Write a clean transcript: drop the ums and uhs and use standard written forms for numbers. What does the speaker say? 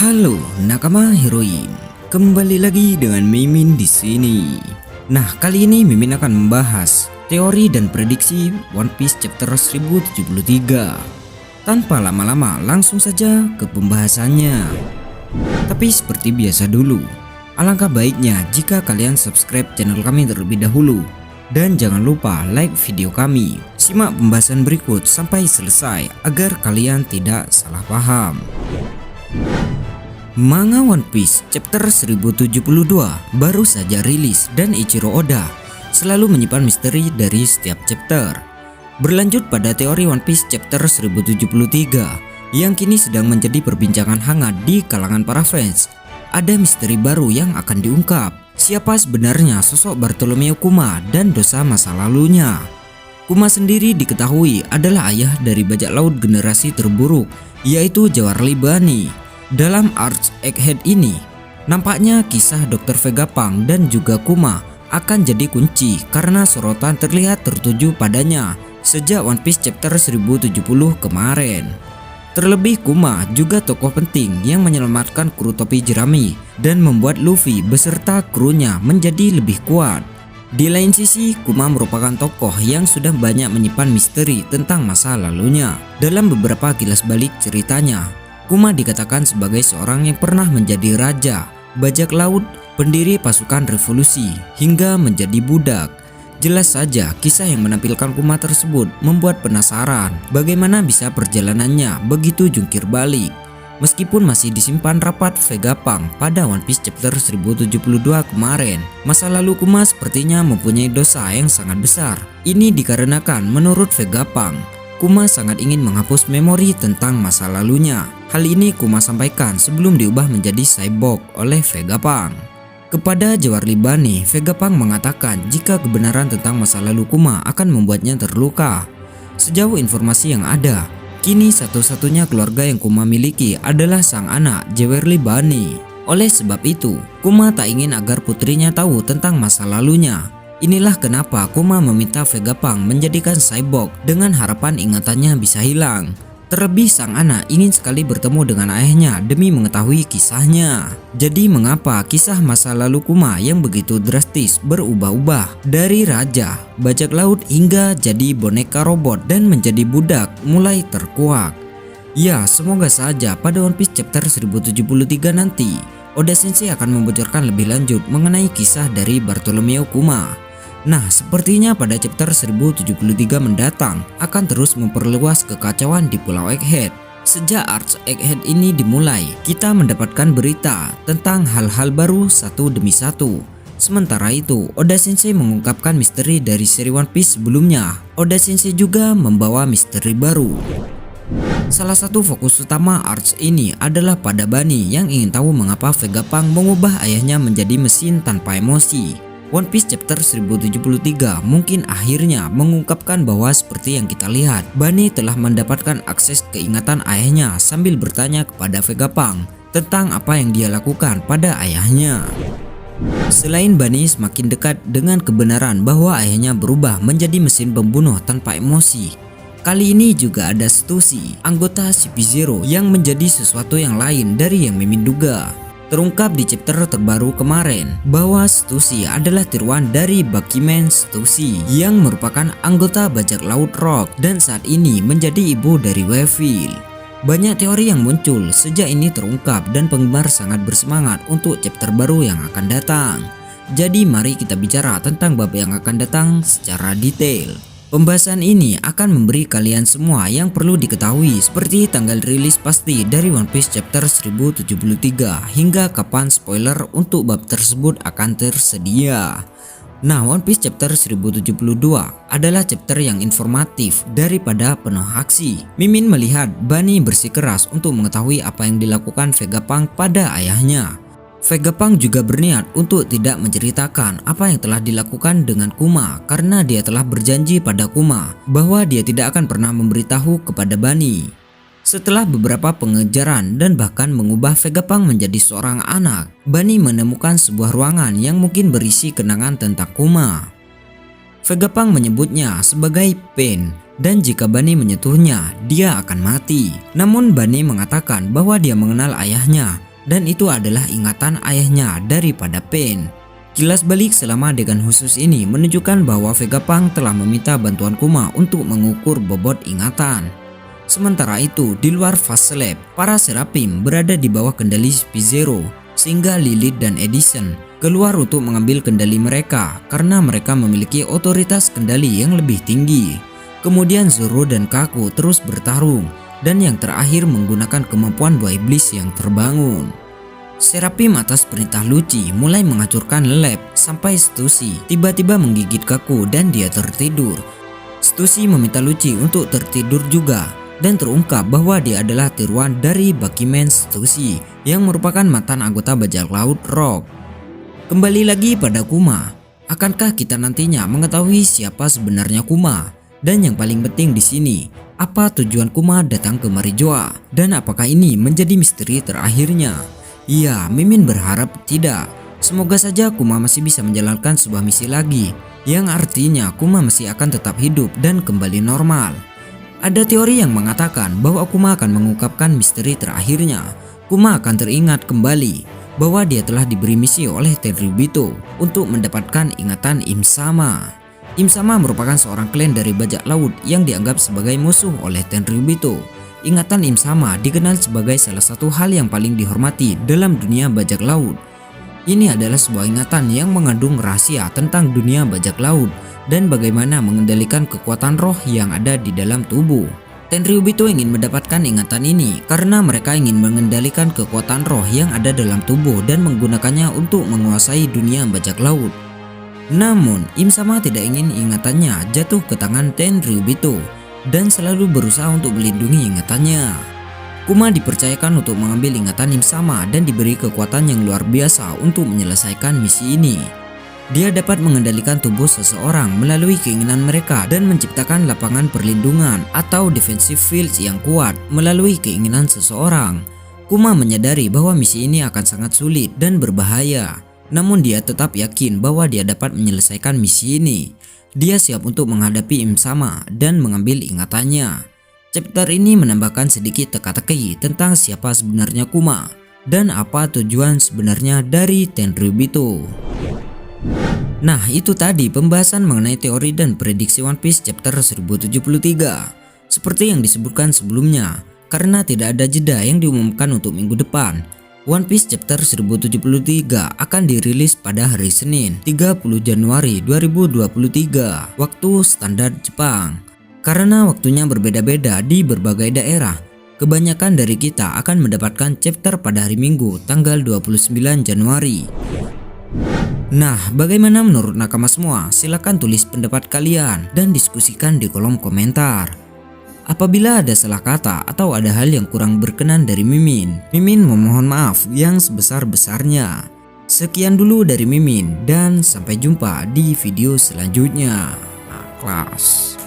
Halo nakama heroin, kembali lagi dengan Mimin di sini. Nah, kali ini Mimin akan membahas teori dan prediksi One Piece chapter 1073. Tanpa lama-lama, langsung saja ke pembahasannya. Tapi seperti biasa dulu, alangkah baiknya jika kalian subscribe channel kami terlebih dahulu. Dan jangan lupa like video kami. Simak pembahasan berikut sampai selesai agar kalian tidak salah paham. Manga One Piece chapter 1072 baru saja rilis dan Ichiro Oda selalu menyimpan misteri dari setiap chapter. Berlanjut pada teori One Piece chapter 1073 yang kini sedang menjadi perbincangan hangat di kalangan para fans. Ada misteri baru yang akan diungkap. Siapa sebenarnya sosok Bartolomeo Kuma dan dosa masa lalunya? Kuma sendiri diketahui adalah ayah dari bajak laut generasi terburuk, yaitu Jawarli Bani. Dalam Arch Egghead ini, nampaknya kisah Dr. Vegapunk dan juga Kuma akan jadi kunci karena sorotan terlihat tertuju padanya sejak One Piece chapter 1070 kemarin. Terlebih Kuma juga tokoh penting yang menyelamatkan kru topi jerami dan membuat Luffy beserta krunya menjadi lebih kuat. Di lain sisi, Kuma merupakan tokoh yang sudah banyak menyimpan misteri tentang masa lalunya. Dalam beberapa kilas balik ceritanya, Kuma dikatakan sebagai seorang yang pernah menjadi raja, bajak laut, pendiri pasukan revolusi, hingga menjadi budak. Jelas saja kisah yang menampilkan Kuma tersebut membuat penasaran bagaimana bisa perjalanannya begitu jungkir balik. Meskipun masih disimpan rapat Vegapunk pada One Piece chapter 1072 kemarin, masa lalu Kuma sepertinya mempunyai dosa yang sangat besar. Ini dikarenakan menurut Vegapunk, Kuma sangat ingin menghapus memori tentang masa lalunya. Hal ini Kuma sampaikan sebelum diubah menjadi cyborg oleh Vegapunk. Kepada Jawarli Bani, Vegapunk mengatakan jika kebenaran tentang masa lalu Kuma akan membuatnya terluka. Sejauh informasi yang ada, kini satu-satunya keluarga yang Kuma miliki adalah sang anak Jawarli Bani. Oleh sebab itu, Kuma tak ingin agar putrinya tahu tentang masa lalunya. Inilah kenapa Kuma meminta Vegapunk menjadikan cyborg dengan harapan ingatannya bisa hilang. Terlebih sang anak ingin sekali bertemu dengan ayahnya demi mengetahui kisahnya. Jadi mengapa kisah masa lalu Kuma yang begitu drastis berubah-ubah dari raja, bajak laut hingga jadi boneka robot dan menjadi budak mulai terkuak? Ya, semoga saja pada One Piece chapter 1073 nanti Oda Sensei akan membocorkan lebih lanjut mengenai kisah dari Bartolomeo Kuma. Nah, sepertinya pada chapter 1073 mendatang akan terus memperluas kekacauan di Pulau Egghead. Sejak Arch Egghead ini dimulai, kita mendapatkan berita tentang hal-hal baru satu demi satu. Sementara itu, Oda Sensei mengungkapkan misteri dari seri One Piece sebelumnya. Oda Sensei juga membawa misteri baru. Salah satu fokus utama Arch ini adalah pada Bani yang ingin tahu mengapa Vegapunk mengubah ayahnya menjadi mesin tanpa emosi. One Piece chapter 1073 mungkin akhirnya mengungkapkan bahwa seperti yang kita lihat, Bani telah mendapatkan akses keingatan ayahnya sambil bertanya kepada Vegapunk tentang apa yang dia lakukan pada ayahnya. Selain Bani semakin dekat dengan kebenaran bahwa ayahnya berubah menjadi mesin pembunuh tanpa emosi, kali ini juga ada Stussy, anggota CP0 yang menjadi sesuatu yang lain dari yang Mimin duga. Terungkap di chapter terbaru kemarin bahwa Stussy adalah tiruan dari Buckyman Stussy yang merupakan anggota bajak laut Rock dan saat ini menjadi ibu dari Weevil. Banyak teori yang muncul sejak ini terungkap dan penggemar sangat bersemangat untuk chapter baru yang akan datang. Jadi mari kita bicara tentang bab yang akan datang secara detail. Pembahasan ini akan memberi kalian semua yang perlu diketahui seperti tanggal rilis pasti dari One Piece chapter 1073 hingga kapan spoiler untuk bab tersebut akan tersedia. Nah, One Piece chapter 1072 adalah chapter yang informatif daripada penuh aksi. Mimin melihat Bani bersikeras untuk mengetahui apa yang dilakukan Vegapunk pada ayahnya. Vegapunk juga berniat untuk tidak menceritakan apa yang telah dilakukan dengan Kuma karena dia telah berjanji pada Kuma bahwa dia tidak akan pernah memberitahu kepada Bani. Setelah beberapa pengejaran dan bahkan mengubah Vegapunk menjadi seorang anak, Bani menemukan sebuah ruangan yang mungkin berisi kenangan tentang Kuma. Vegapunk menyebutnya sebagai Pain dan jika Bani menyentuhnya, dia akan mati. Namun Bani mengatakan bahwa dia mengenal ayahnya dan itu adalah ingatan ayahnya daripada Pain. Kilas balik selama adegan khusus ini menunjukkan bahwa Vegapunk telah meminta bantuan Kuma untuk mengukur bobot ingatan. Sementara itu, di luar Fast Lab, para Seraphim berada di bawah kendali P-Zero, sehingga Lilith dan Edison keluar untuk mengambil kendali mereka karena mereka memiliki otoritas kendali yang lebih tinggi. Kemudian Zoro dan Kaku terus bertarung, dan yang terakhir menggunakan kemampuan buah iblis yang terbangun. Seraphim atas perintah Lucci mulai menghancurkan lab sampai Stussy tiba-tiba menggigit Kaku dan dia tertidur. Stussy meminta Lucci untuk tertidur juga dan terungkap bahwa dia adalah tiruan dari Buckyman Stussy yang merupakan mantan anggota bajak laut Rock. Kembali lagi pada Kuma, akankah kita nantinya mengetahui siapa sebenarnya Kuma? Dan yang paling penting di sini, apa tujuan Kuma datang ke Marijoa dan apakah ini menjadi misteri terakhirnya? Iya, Mimin berharap tidak. Semoga saja Kuma masih bisa menjalankan sebuah misi lagi, yang artinya Kuma masih akan tetap hidup dan kembali normal. Ada teori yang mengatakan bahwa Kuma akan mengungkapkan misteri terakhirnya. Kuma akan teringat kembali bahwa dia telah diberi misi oleh Tenryubito untuk mendapatkan ingatan Im-sama. Im-sama merupakan seorang klan dari bajak laut yang dianggap sebagai musuh oleh Tenryubito. Ingatan Im-sama dikenal sebagai salah satu hal yang paling dihormati dalam dunia bajak laut. Ini adalah sebuah ingatan yang mengandung rahasia tentang dunia bajak laut dan bagaimana mengendalikan kekuatan roh yang ada di dalam tubuh. Tenryubito ingin mendapatkan ingatan ini karena mereka ingin mengendalikan kekuatan roh yang ada dalam tubuh dan menggunakannya untuk menguasai dunia bajak laut. Namun, Im-sama tidak ingin ingatannya jatuh ke tangan Tenryubito dan selalu berusaha untuk melindungi ingatannya. Kuma dipercayakan untuk mengambil ingatan Im-sama dan diberi kekuatan yang luar biasa untuk menyelesaikan misi ini. Dia dapat mengendalikan tubuh seseorang melalui keinginan mereka dan menciptakan lapangan perlindungan atau defensive fields yang kuat melalui keinginan seseorang. Kuma menyadari bahwa misi ini akan sangat sulit dan berbahaya, namun dia tetap yakin bahwa dia dapat menyelesaikan misi ini. Dia siap untuk menghadapi Im-sama dan mengambil ingatannya. Chapter ini menambahkan sedikit teka-teki tentang siapa sebenarnya Kuma dan apa tujuan sebenarnya dari Tenryubito. Nah, itu tadi pembahasan mengenai teori dan prediksi One Piece chapter 1073. Seperti yang disebutkan sebelumnya, karena tidak ada jeda yang diumumkan untuk minggu depan, One Piece chapter 1073 akan dirilis pada hari Senin 30 Januari 2023 waktu standar Jepang. Karena waktunya berbeda-beda di berbagai daerah, kebanyakan dari kita akan mendapatkan chapter pada hari Minggu tanggal 29 Januari. Nah, bagaimana menurut nakama semua? Silahkan tulis pendapat kalian dan diskusikan di kolom komentar. Apabila ada salah kata atau ada hal yang kurang berkenan dari Mimin, Mimin memohon maaf yang sebesar-besarnya. Sekian dulu dari Mimin dan sampai jumpa di video selanjutnya. Kelas.